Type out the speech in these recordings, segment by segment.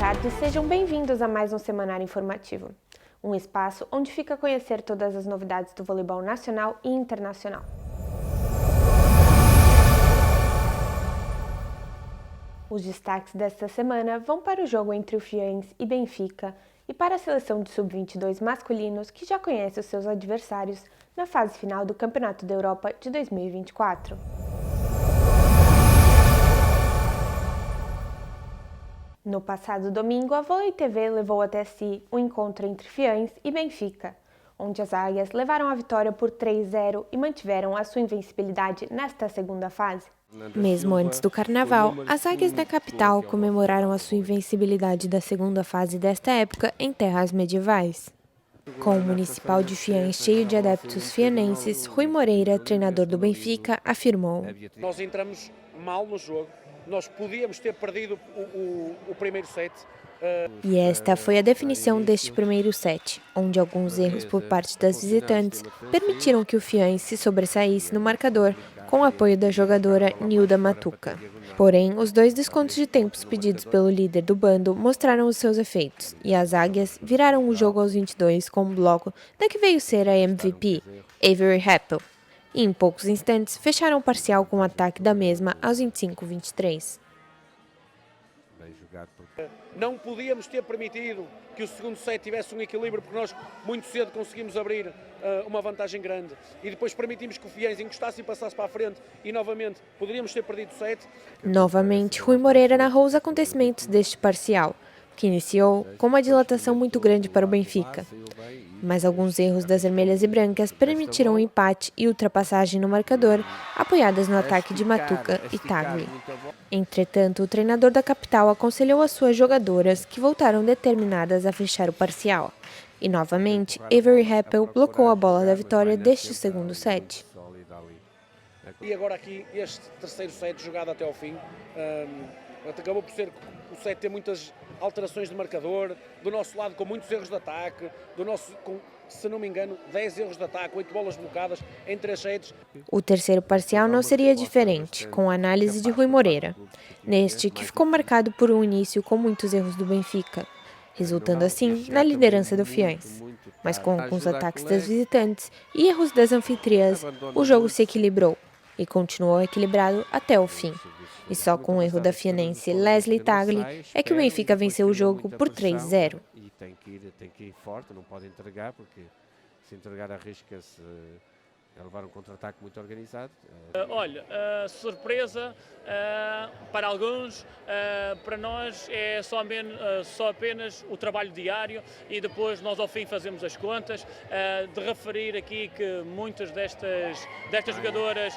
tarde, sejam bem-vindos a mais um Semanário Informativo, um espaço onde fica a conhecer todas as novidades do voleibol nacional e internacional. Os destaques desta semana vão para o jogo entre o Fiennes e Benfica e para a seleção de sub-22 masculinos que já conhece os seus adversários na fase final do Campeonato da Europa de 2024. No passado domingo, a Vôlei TV levou até si o encontro entre Fiennes e Benfica, onde as águias levaram a vitória por 3-0 e mantiveram a sua invencibilidade nesta segunda fase. Mesmo antes do Carnaval, as águias da capital comemoraram a sua invencibilidade da segunda fase desta época em terras medievais. Com o Municipal de Fiennes cheio de adeptos fienenses, Rui Moreira, treinador do Benfica, afirmou: Nós entramos mal no jogo, nós podíamos ter perdido o primeiro set. E esta foi a definição deste primeiro set, onde alguns erros por parte das visitantes permitiram que o Fiennes se sobressaísse no marcador, com o apoio da jogadora Nilda Matuca. Porém, os dois descontos de tempos pedidos pelo líder do bando mostraram os seus efeitos, e as águias viraram o jogo aos 22 com um bloco da que veio ser a MVP, Avery Happel, e em poucos instantes fecharam o parcial com o ataque da mesma aos 25-23. Não podíamos ter permitido que o segundo set tivesse um equilíbrio, porque nós muito cedo conseguimos abrir uma vantagem grande e depois permitimos que o Fiennes encostasse e passasse para a frente e novamente poderíamos ter perdido o set. Novamente, Rui Moreira narrou os acontecimentos deste parcial, que iniciou com uma dilatação muito grande para o Benfica. Mas alguns erros das vermelhas e brancas permitiram o empate e ultrapassagem no marcador, apoiadas no ataque de Matuca e Tagli. Entretanto, o treinador da capital aconselhou as suas jogadoras, que voltaram determinadas a fechar o parcial. E novamente, Avery Happel blocou a bola da vitória deste segundo set. E agora aqui, este terceiro set jogado até ao fim, acabou por ser o set ter muitas alterações de marcador, do nosso lado com muitos erros de ataque, com, se não me engano, 10 erros de ataque, 8 bolas bloqueadas em 3 sets. O terceiro parcial não seria diferente, com a análise de Rui Moreira, neste que ficou marcado por um início com muitos erros do Benfica, resultando assim na liderança do Fiennes. Mas com alguns ataques das visitantes e erros das anfitriãs, o jogo se equilibrou e continuou equilibrado até o fim. E só com o erro da fienense Leslie Tagli é que o Benfica venceu o jogo por 3-0. E tem que ir forte, não pode entregar, porque se entregar arrisca-se a levar um contra-ataque muito organizado. Olha, surpresa para alguns, para nós é só apenas o trabalho diário e depois nós ao fim fazemos as contas. De referir aqui que muitas destas jogadoras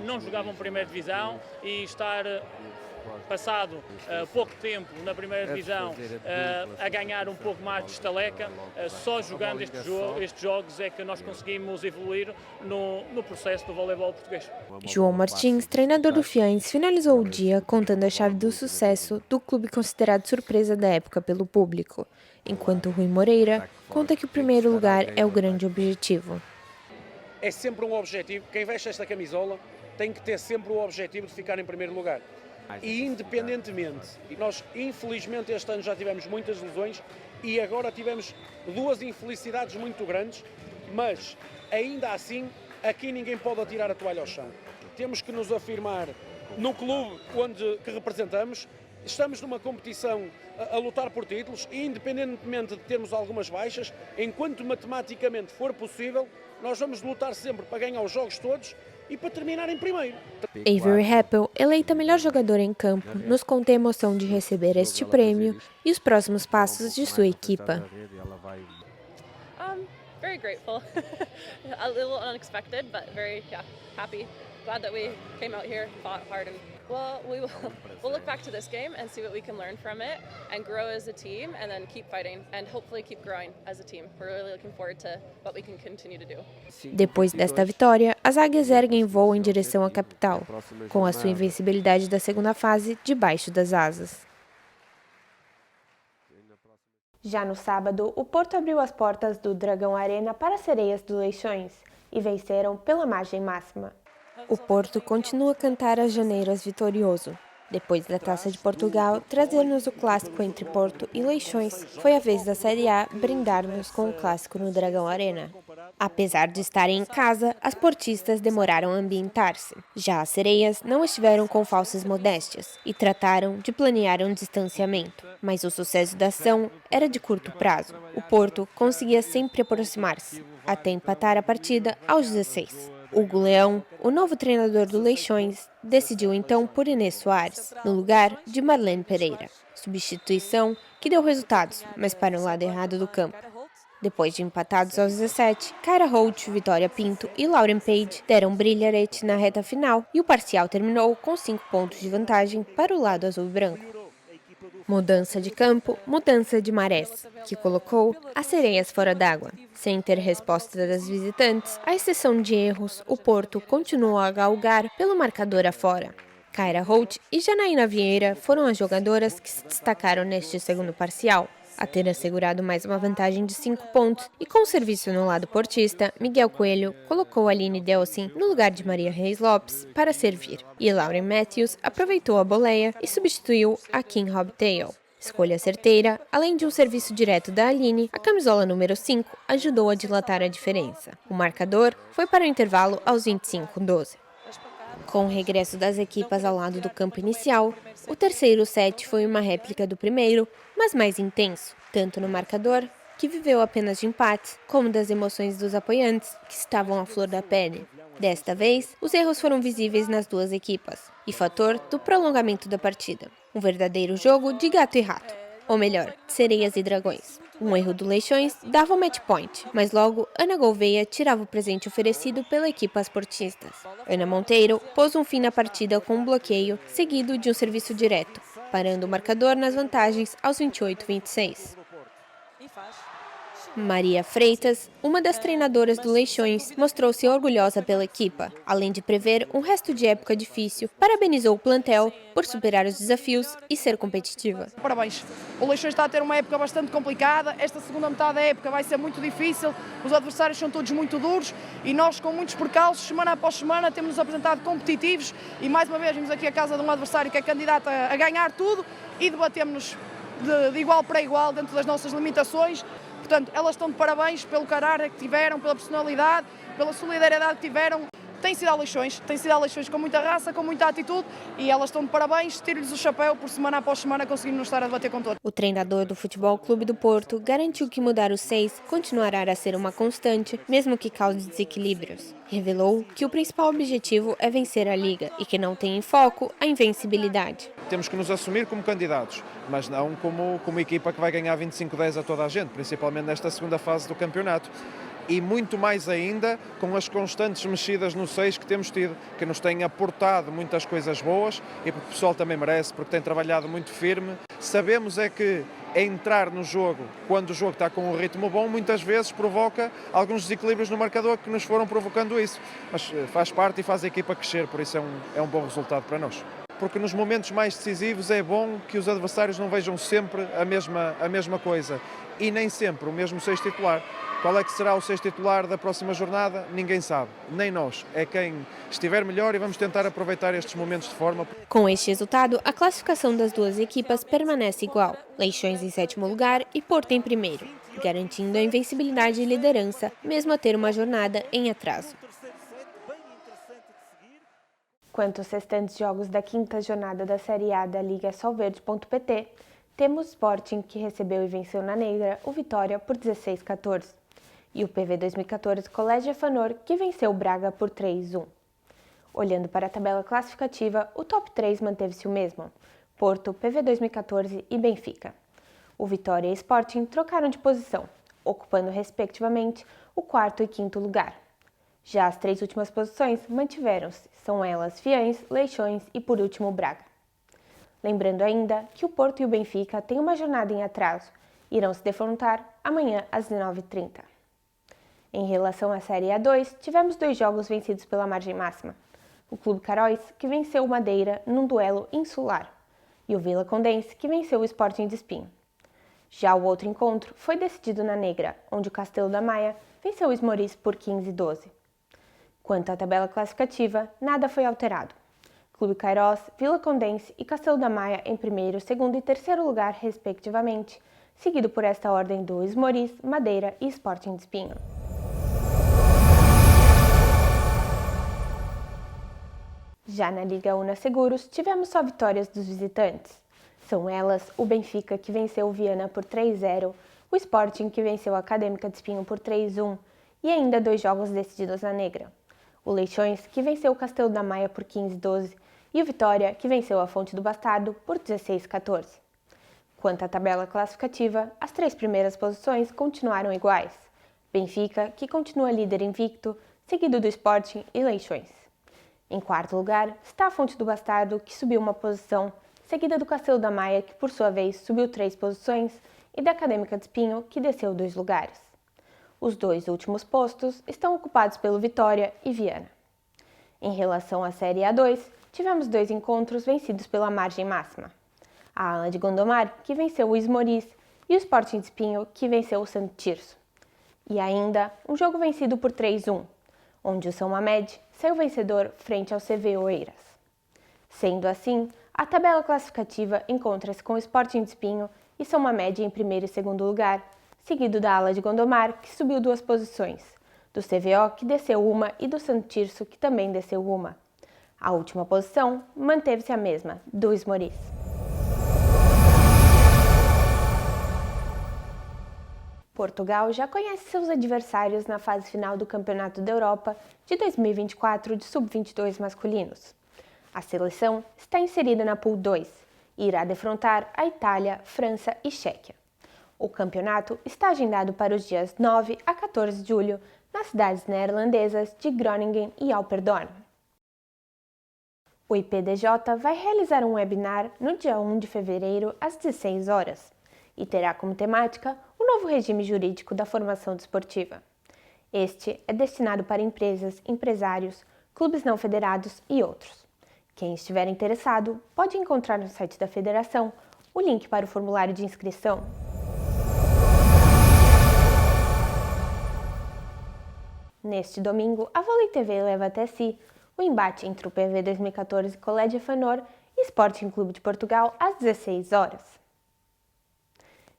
não jogavam primeira divisão e estar passado pouco tempo na primeira divisão a ganhar um pouco mais de estaleca, só jogando estes jogos é que nós conseguimos evoluir no processo do voleibol português. João Martins, treinador do Fiennes, finalizou o dia contando a chave do sucesso do clube considerado surpresa da época pelo público, enquanto Rui Moreira conta que o primeiro lugar é o grande objetivo. É sempre um objetivo, quem veste esta camisola tem que ter sempre o objetivo de ficar em primeiro lugar. E independentemente, nós infelizmente este ano já tivemos muitas lesões e agora tivemos duas infelicidades muito grandes, mas ainda assim aqui ninguém pode atirar a toalha ao chão. Temos que nos afirmar no clube que representamos, estamos numa competição a lutar por títulos e independentemente de termos algumas baixas, enquanto matematicamente for possível, nós vamos lutar sempre para ganhar os jogos todos e para terminar em primeiro. Avery Happel, eleita melhor jogadora em campo, nos conta a emoção de receber este prêmio e os próximos passos de sua equipa. Very grateful. A little unexpected, but very happy. Glad that we came out here, fought hard, and we'll look back to this game and see what we can learn from it and grow as a team and then keep fighting and hopefully keep growing as a team. We're really looking forward to what we can continue to do. Depois desta vitória, as águias erguem voo em direção à capital, com a sua invencibilidade da segunda fase debaixo das asas. Já no sábado, o Porto abriu as portas do Dragão Arena para as Sereias do Leixões e venceram pela margem máxima. O Porto continua a cantar as janeiras vitorioso, Depois da Taça de Portugal trazer-nos o clássico entre Porto e Leixões, foi a vez da Série A brindar-nos com o clássico no Dragão Arena. Apesar de estarem em casa, as portistas demoraram a ambientar-se. Já as sereias não estiveram com falsas modéstias e trataram de planear um distanciamento. Mas o sucesso da ação era de curto prazo. O Porto conseguia sempre aproximar-se, até empatar a partida aos 16. Hugo Leão, o novo treinador do Leixões, decidiu então por Inês Soares, no lugar de Marlene Pereira. Substituição que deu resultados, mas para o lado errado do campo. Depois de empatados aos 17, Kyra Holt, Vitória Pinto e Lauren Page deram brilharete na reta final e o parcial terminou com 5 pontos de vantagem para o lado azul e branco. Mudança de campo, mudança de marés, que colocou as sereias fora d'água. Sem ter resposta das visitantes, à exceção de erros, o Porto continuou a galgar pelo marcador afora. Kyra Holt e Janaína Vieira foram as jogadoras que se destacaram neste segundo parcial, a ter assegurado mais uma vantagem de 5 pontos, e com o serviço no lado portista, Miguel Coelho colocou Aline Delsin no lugar de Maria Reis Lopes para servir, e Lauren Matthews aproveitou a boleia e substituiu a Kim Hobtail. Escolha certeira, além de um serviço direto da Aline, a camisola número 5 ajudou a dilatar a diferença. O marcador foi para o intervalo aos 25-12. Com o regresso das equipas ao lado do campo inicial, o terceiro set foi uma réplica do primeiro, mas mais intenso, tanto no marcador, que viveu apenas de empates, como das emoções dos apoiantes, que estavam à flor da pele. Desta vez, os erros foram visíveis nas duas equipas, e fator do prolongamento da partida. Um verdadeiro jogo de gato e rato, ou melhor, de sereias e dragões. Um erro do Leixões dava o match point, mas logo Ana Gouveia tirava o presente oferecido pela equipe às portistas. Ana Monteiro pôs um fim na partida com um bloqueio, seguido de um serviço direto, parando o marcador nas vantagens aos 28-26. Maria Freitas, uma das treinadoras do Leixões, mostrou-se orgulhosa pela equipa. Além de prever um resto de época difícil, parabenizou o plantel por superar os desafios e ser competitiva. Parabéns. O Leixões está a ter uma época bastante complicada. Esta segunda metade da época vai ser muito difícil. Os adversários são todos muito duros e nós, com muitos percalços, semana após semana, temos-nos apresentado competitivos e mais uma vez vimos aqui a casa de um adversário que é candidato a ganhar tudo e debatemos-nos de igual para igual dentro das nossas limitações. Portanto, elas estão de parabéns pelo caráter que tiveram, pela personalidade, pela solidariedade que tiveram. Tem sido a Leixões com muita raça, com muita atitude e elas estão de parabéns, tiro-lhes o chapéu por semana após semana conseguimos estar a debater com todos. O treinador do Futebol Clube do Porto garantiu que mudar os 6 continuará a ser uma constante, mesmo que cause desequilíbrios. Revelou que o principal objetivo é vencer a Liga e que não tem em foco a invencibilidade. Temos que nos assumir como candidatos, mas não como equipa que vai ganhar 25-10 a toda a gente, principalmente nesta segunda fase do campeonato. E muito mais ainda com as constantes mexidas no 6 que temos tido, que nos têm aportado muitas coisas boas e porque o pessoal também merece, porque tem trabalhado muito firme. Sabemos é que entrar no jogo, quando o jogo está com um ritmo bom, muitas vezes provoca alguns desequilíbrios no marcador que nos foram provocando isso. Mas faz parte e faz a equipa crescer, por isso é um bom resultado para nós. Porque nos momentos mais decisivos é bom que os adversários não vejam sempre a mesma coisa e nem sempre o mesmo 6 titular. Qual é que será o 6 titular da próxima jornada? Ninguém sabe, nem nós. É quem estiver melhor e vamos tentar aproveitar estes momentos de forma. Com este resultado, a classificação das duas equipas permanece igual. Leixões em 7º lugar e Porto em 1º, garantindo a invencibilidade e liderança, mesmo a ter uma jornada em atraso. Quanto aos restantes jogos da 5ª jornada da Série A da Liga Solverde.pt, temos o Sporting, que recebeu e venceu na Negra o Vitória por 16-14. E o PV 2014 Colégio Afanor, que venceu o Braga por 3-1. Olhando para a tabela classificativa, o top 3 manteve-se o mesmo: Porto, PV 2014 e Benfica. O Vitória e Sporting trocaram de posição, ocupando respectivamente o 4º e 5º lugar. Já as 3 últimas posições mantiveram-se, são elas Fiães, Leixões e por último o Braga. Lembrando ainda que o Porto e o Benfica têm uma jornada em atraso, irão se defrontar amanhã às 19h30. Em relação à Série A2, tivemos 2 jogos vencidos pela margem máxima. O Clube Caróis, que venceu o Madeira num duelo insular, e o Vila Condense, que venceu o Sporting de Espinho. Já o outro encontro foi decidido na Negra, onde o Castelo da Maia venceu o Esmoriz por 15-12. Quanto à tabela classificativa, nada foi alterado. Clube Cairós, Vila Condense e Castelo da Maia em primeiro, segundo e terceiro lugar, respectivamente, seguido por esta ordem do Esmoriz, Madeira e Sporting de Espinho. Já na Liga Una Seguros, tivemos só vitórias dos visitantes. São elas o Benfica, que venceu o Viana por 3-0, o Sporting, que venceu a Acadêmica de Espinho por 3-1 e ainda 2 jogos decididos na Negra. O Leixões, que venceu o Castelo da Maia por 15-12 e o Vitória, que venceu a Fonte do Bastardo por 16-14. Quanto à tabela classificativa, as 3 primeiras posições continuaram iguais. Benfica, que continua líder invicto, seguido do Sporting e Leixões. Em quarto lugar está a Fonte do Bastardo, que subiu uma posição, seguida do Castelo da Maia, que por sua vez subiu 3 posições, e da Acadêmica de Espinho, que desceu 2 lugares. Os 2 últimos postos estão ocupados pelo Vitória e Viana. Em relação à Série A2, tivemos 2 encontros vencidos pela margem máxima. A Ala de Gondomar, que venceu o Esmoriz, e o Sporting de Espinho, que venceu o Santo Tirso. E ainda um jogo vencido por 3-1, onde o São Mamed saiu vencedor frente ao CV Oeiras. Sendo assim, a tabela classificativa encontra-se com o Sporting de Espinho e São Mamed em primeiro e segundo lugar, seguido da Ala de Gondomar, que subiu 2 posições, do CVO, que desceu uma, e do Santo Tirso, que também desceu uma. A última posição manteve-se a mesma, do Esmoriz. Portugal já conhece seus adversários na fase final do Campeonato da Europa de 2024 de Sub-22 masculinos. A seleção está inserida na Pool 2 e irá defrontar a Itália, França e Chequia. O campeonato está agendado para os dias 9 a 14 de julho nas cidades neerlandesas de Groningen e Apeldoorn. O IPDJ vai realizar um webinar no dia 1 de fevereiro às 16 horas e terá como temática o novo regime jurídico da formação desportiva. Este é destinado para empresas, empresários, clubes não federados e outros. Quem estiver interessado pode encontrar no site da federação o link para o formulário de inscrição. Neste domingo, a Vôlei TV leva até si o embate entre o PV 2014 Colégio Fanor e Sporting Clube de Portugal às 16 horas.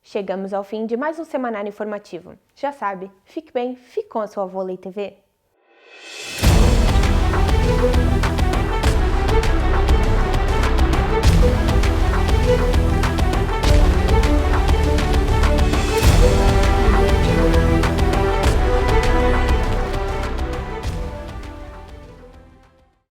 Chegamos ao fim de mais um semanário informativo. Já sabe, fique bem, fique com a sua Vôlei TV.